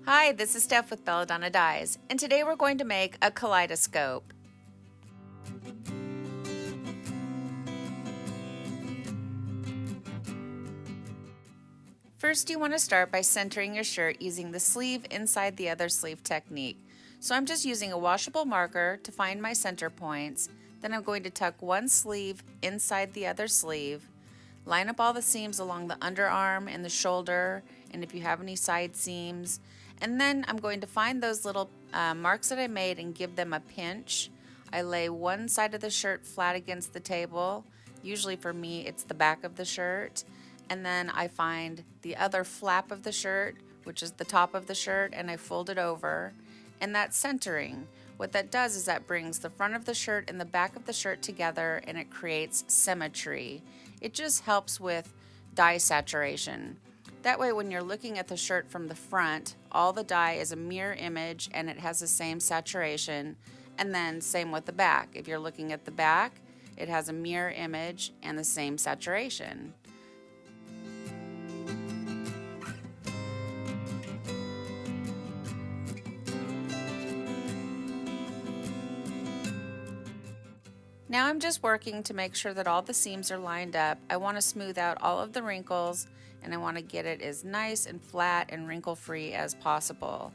Hi, this is Steph with Belladonna Dyes, and today we're going to make a kaleidoscope. First, you want to start by centering your shirt using the sleeve inside the other sleeve technique. So I'm just using a washable marker to find my center points. Then I'm going to tuck one sleeve inside the other sleeve, line up all the seams along the underarm and the shoulder, and if you have any side seams. And then I'm going to find those little marks that I made and give them a pinch. I lay one side of the shirt flat against the table. Usually for me, it's the back of the shirt. And then I find the other flap of the shirt, which is the top of the shirt, and I fold it over. And that's centering. What that does is that brings the front of the shirt and the back of the shirt together, and it creates symmetry. It just helps with dye saturation. That way, when you're looking at the shirt from the front, all the dye is a mirror image and it has the same saturation. And then same with the back. If you're looking at the back, it has a mirror image and the same saturation. Now I'm just working to make sure that all the seams are lined up. I want to smooth out all of the wrinkles, and I want to get it as nice and flat and wrinkle free as possible.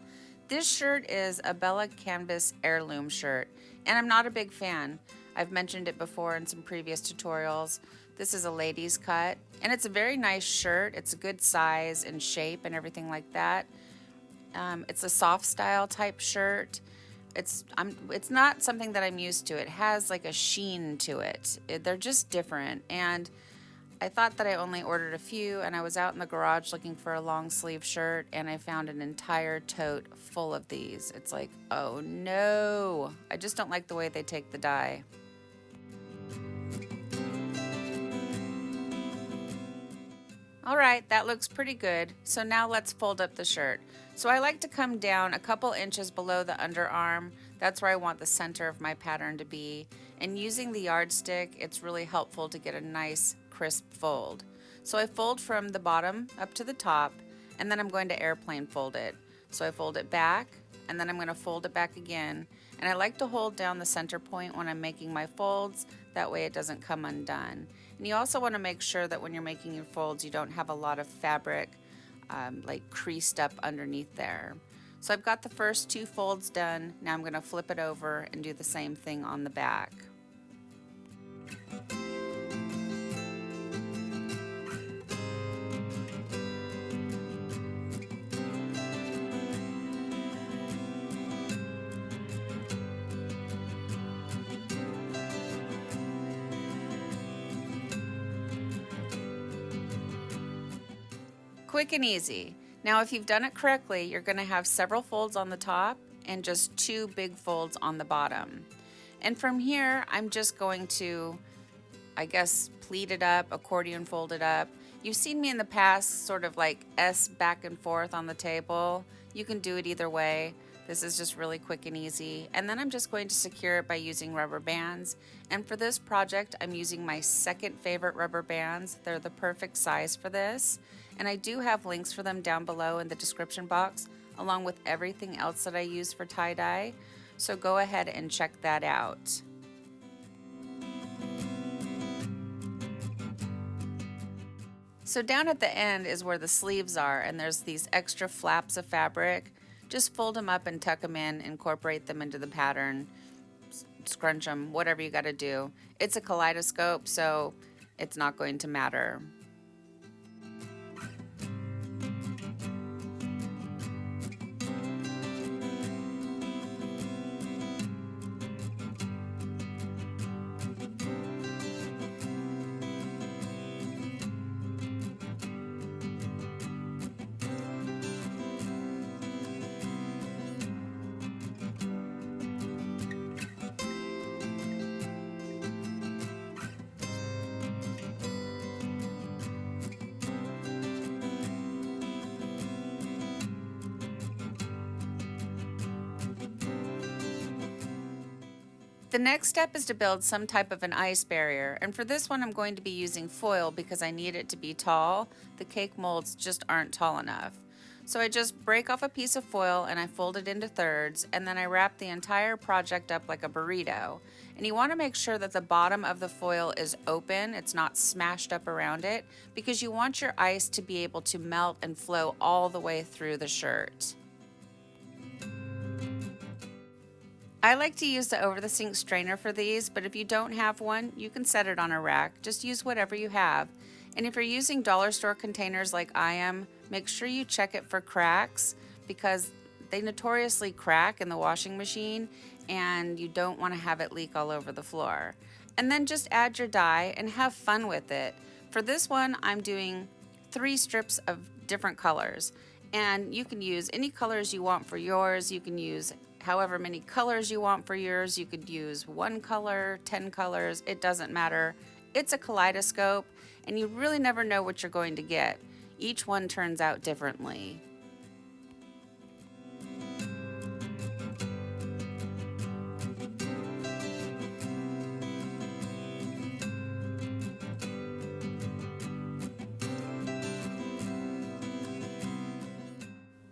This shirt is a Bella Canvas heirloom shirt, and I'm not a big fan. I've mentioned it before in some previous tutorials. This is a ladies cut, and it's a very nice shirt. It's a good size and shape and everything like that. It's a soft style type shirt. It's not something that I'm used to. It has like a sheen to it. They're just different, and I thought that I only ordered a few, and I was out in the garage looking for a long sleeve shirt, and I found an entire tote full of these. It's like, oh no, I just don't like the way they take the dye. All right, that looks pretty good. So now let's fold up the shirt. So I like to come down a couple inches below the underarm. That's where I want the center of my pattern to be. And using the yardstick, it's really helpful to get a nice crisp fold. So I fold from the bottom up to the top, and then I'm going to airplane fold it. So I fold it back, and then I'm going to fold it back again. And I like to hold down the center point when I'm making my folds. That way it doesn't come undone. And you also want to make sure that when you're making your folds, you don't have a lot of fabric like creased up underneath there. So I've got the first two folds done. Now I'm going to flip it over and do the same thing on the back. Quick and easy. Now if you've done it correctly, you're going to have several folds on the top and just two big folds on the bottom. And from here, I'm just going to, I guess, pleat it up, accordion fold it up. You've seen me in the past sort of like S back and forth on the table. You can do it either way. This is just really quick and easy. And then I'm just going to secure it by using rubber bands. And for this project, I'm using my second favorite rubber bands. They're the perfect size for this. And I do have links for them down below in the description box, along with everything else that I use for tie-dye. So go ahead and check that out. So down at the end is where the sleeves are, and there's these extra flaps of fabric. Just fold them up and tuck them in, incorporate them into the pattern, scrunch them, whatever you got to do. It's a kaleidoscope, so it's not going to matter. The next step is to build some type of an ice barrier, and for this one I'm going to be using foil because I need it to be tall. The cake molds just aren't tall enough. So I just break off a piece of foil and I fold it into thirds, and then I wrap the entire project up like a burrito. And you want to make sure that the bottom of the foil is open, it's not smashed up around it, because you want your ice to be able to melt and flow all the way through the shirt. I like to use the over-the-sink strainer for these, but if you don't have one, you can set it on a rack. Just use whatever you have. And if you're using dollar store containers like I am, make sure you check it for cracks, because they notoriously crack in the washing machine and you don't want to have it leak all over the floor. And then just add your dye and have fun with it. For this one, I'm doing 3 strips of different colors, and you can use any colors you want for yours. You can use however many colors you want for yours. You could use 1 color, 10 colors, it doesn't matter. It's a kaleidoscope, and you really never know what you're going to get. Each one turns out differently.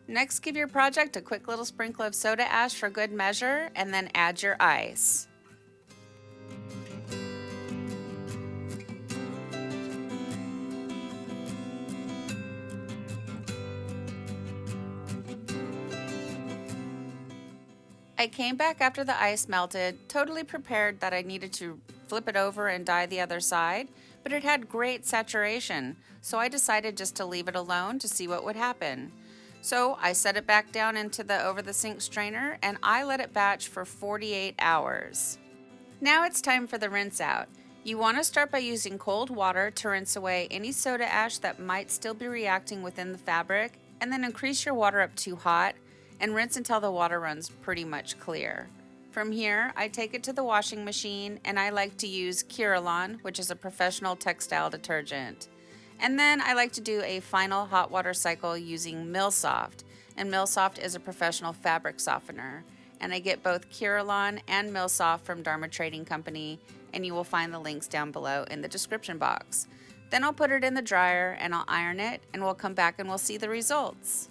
Next, give your project a quick little sprinkle of soda ash for good measure, and then add your ice. I came back after the ice melted, totally prepared that I needed to flip it over and dye the other side, but it had great saturation, so I decided just to leave it alone to see what would happen. So I set it back down into the over-the-sink strainer and I let it batch for 48 hours. Now it's time for the rinse out. You want to start by using cold water to rinse away any soda ash that might still be reacting within the fabric, and then increase your water up to hot and rinse until the water runs pretty much clear. From here, I take it to the washing machine, and I like to use Curolon, which is a professional textile detergent. And then I like to do a final hot water cycle using Millsoft, and Millsoft is a professional fabric softener. And I get both Curolon and Millsoft from Dharma Trading Company, and you will find the links down below in the description box. Then I'll put it in the dryer and I'll iron it, and we'll come back and we'll see the results.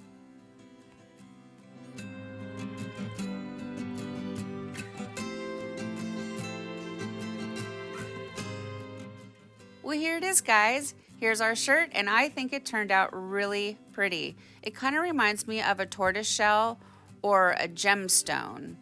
Well, here it is, guys. Here's our shirt, and I think it turned out really pretty. It kind of reminds me of a tortoise shell or a gemstone.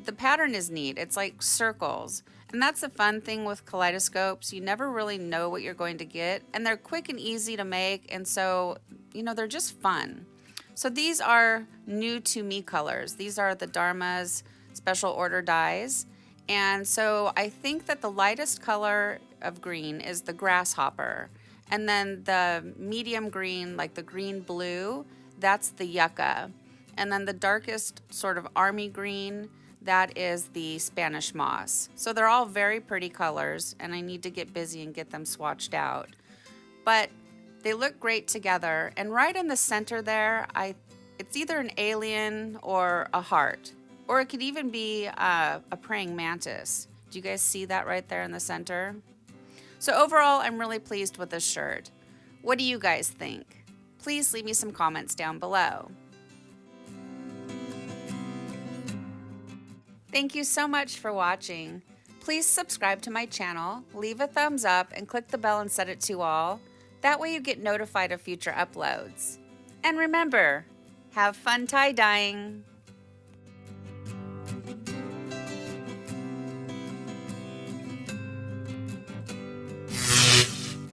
The pattern is neat. It's like circles. And that's the fun thing with kaleidoscopes. You never really know what you're going to get, and they're quick and easy to make, and so, they're just fun. So these are new to me colors. These are the Dharma's special order dyes. And so I think that the lightest color of green is the grasshopper. And then the medium green, like the green blue, that's the yucca. And then the darkest sort of army green, that is the Spanish moss. So they're all very pretty colors, and I need to get busy and get them swatched out. But they look great together. And right in the center there, it's either an alien or a heart. Or it could even be a praying mantis. Do you guys see that right there in the center? So overall, I'm really pleased with this shirt. What do you guys think? Please leave me some comments down below. Thank you so much for watching. Please subscribe to my channel, leave a thumbs up, and click the bell and set it to all. That way you get notified of future uploads. And remember, have fun tie-dyeing!